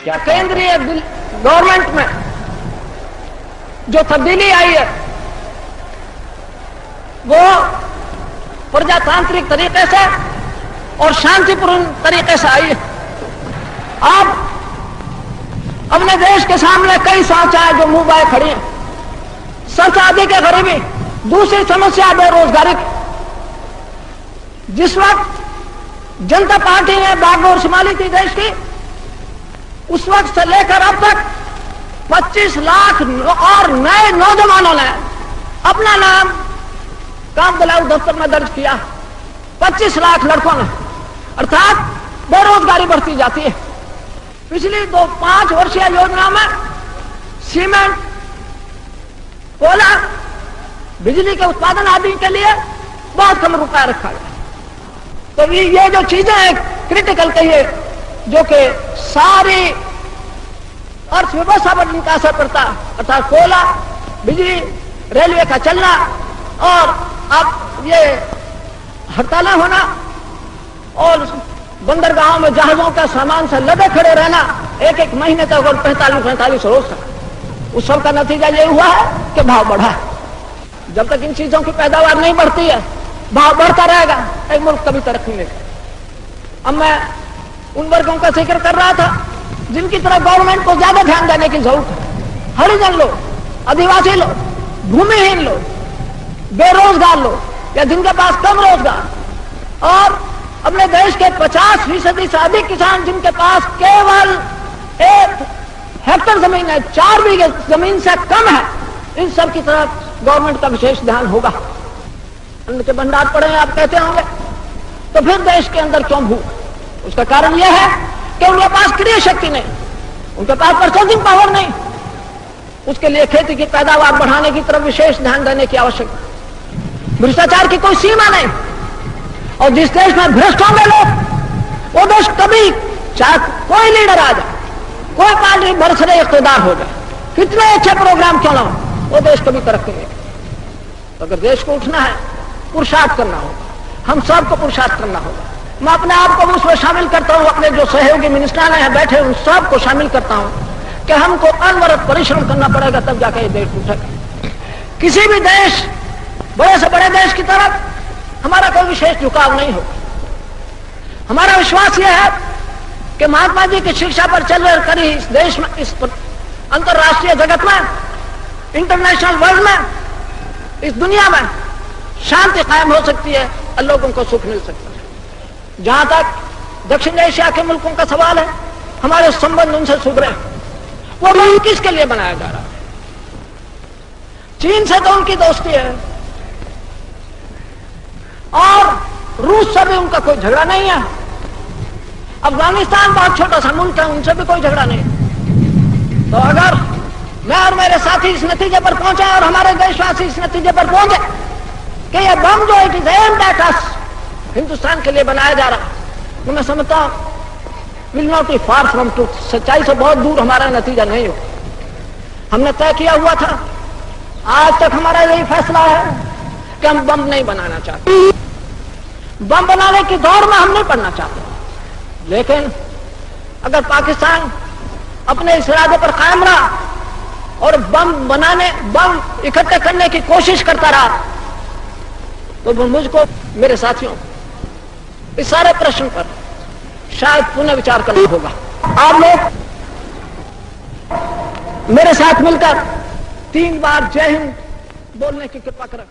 केंद्रीय गवर्नमेंट में जो तब्दीली आई है वो प्रजातांत्रिक तरीके से और शांतिपूर्ण तरीके से आई है। अब अपने देश के सामने कई समस्याएं जो मुंह बाए खड़ी हैं। सबसे अधिक है गरीबी, दूसरी समस्या बेरोजगारी की। जिस वक्त जनता पार्टी ने बागडोर संभाली थी देश की, उस वक्त से लेकर अब तक 25 लाख और नए नौजवानों ने अपना नाम काम दिलाऊ दफ्तर में दर्ज किया। 25 लाख लड़कों ने, अर्थात बेरोजगारी बढ़ती जाती है। पिछली 5 वर्षीय योजना में सीमेंट, कोयला, बिजली के उत्पादन आदि के लिए बहुत कम रुपया रखा गया। तो ये जो चीजें हैं क्रिटिकल कहिए, जो कि सारी अर्थव्यवस्था पर इनका असर पड़ता, अर्थात कोयला, बिजली, रेलवे का चलना और अब ये हड़तालें होना और बंदरगाहों में जहाजों का सामान से लदे खड़े रहना एक महीने तक और 45 रोज तक, उस सब का नतीजा ये हुआ है कि भाव बढ़ा है। जब तक इन चीजों की पैदावार नहीं बढ़ती है, भाव बढ़ता रहेगा, एक मुल्क कभी तरक्की नहीं करेगा। अब मैं उन वर्गों का जिक्र कर रहा था जिनकी तरफ गवर्नमेंट को ज्यादा ध्यान देने की जरूरत है। हरिजन लोग, आदिवासी लोग, भूमिहीन लोग, बेरोजगार लोग या जिनके पास कम रोजगार, और अपने देश के 50% से अधिक किसान जिनके पास केवल 1 हेक्टेयर जमीन है, 4 बीघे जमीन से कम है, इन सब की तरफ गवर्नमेंट का विशेष ध्यान होगा। अन्न के भंडार पड़े हैं आप कहते होंगे, तो फिर देश के अंदर क्यों भूख? उसका कारण यह है कि उनके पास क्रय शक्ति नहीं, उनके पास परचेजिंग पावर नहीं। उसके लिए खेती की पैदावार बढ़ाने की तरफ विशेष ध्यान देने की आवश्यकता। भ्रष्टाचार की कोई सीमा नहीं, और जिस देश में भ्रष्ट होंगे लोग, वो देश कभी, चाहे कोई लीडर आ जाए, कोई पार्टी बरसरे इख्तियार हो जाए, कितने अच्छे प्रोग्राम क्यों ना हो, वो देश कभी तरक्की नहीं। तो अगर देश को उठना है, पुरुषार्थ करना होगा, हम सबको पुरुषार्थ करना होगा। मैं अपने आप को उसमें शामिल करता हूं, अपने जो सहयोगी मिनिस्टर हैं बैठे उन सबको शामिल करता हूं कि हमको अनवरत परिश्रम करना पड़ेगा, तब जाकर ये देश उठेगा। किसी भी देश, बड़े से बड़े देश की तरफ हमारा कोई विशेष झुकाव नहीं होगा। हमारा विश्वास यह है कि महात्मा जी की शिक्षा पर चल कर इस देश में, इस अंतरराष्ट्रीय जगत में, इंटरनेशनल वर्ल्ड में, इस दुनिया में शांति कायम हो सकती है और लोगों को सुख मिल सकता है। जहां तक दक्षिण एशिया के मुल्कों का सवाल है, हमारे संबंध उनसे सुधरे, वो भी किसके लिए बनाया जा रहा है? चीन से तो उनकी दोस्ती है और रूस से भी उनका कोई झगड़ा नहीं है। अफगानिस्तान बहुत छोटा सा मुल्क है, उनसे भी कोई झगड़ा नहीं। तो अगर मैं और मेरे साथी इस नतीजे पर पहुंचे और हमारे देशवासी इस नतीजे पर पहुंचे कि यह बम जो it is aimed at us, Hindustan के लिए बनाया जा रहा, तो मैं समझता हूं will not be far from truth, सच्चाई से बहुत दूर हमारा नतीजा नहीं हो। हमने तय किया हुआ था, आज तक हमारा यही फैसला है कि हम बम नहीं बनाना चाहते। बम बनाने की दौड़ में हम नहीं पड़ना चाहते, लेकिन अगर पाकिस्तान अपने इस इरादे पर कायम रहा और बम इकट्ठे करने की कोशिश करता रहा, तो मुझको, मेरे साथियों, इस सारे प्रश्न पर शायद पुनः विचार करना होगा। आप लोग मेरे साथ मिलकर 3 बार जय हिंद बोलने की कृपा करें।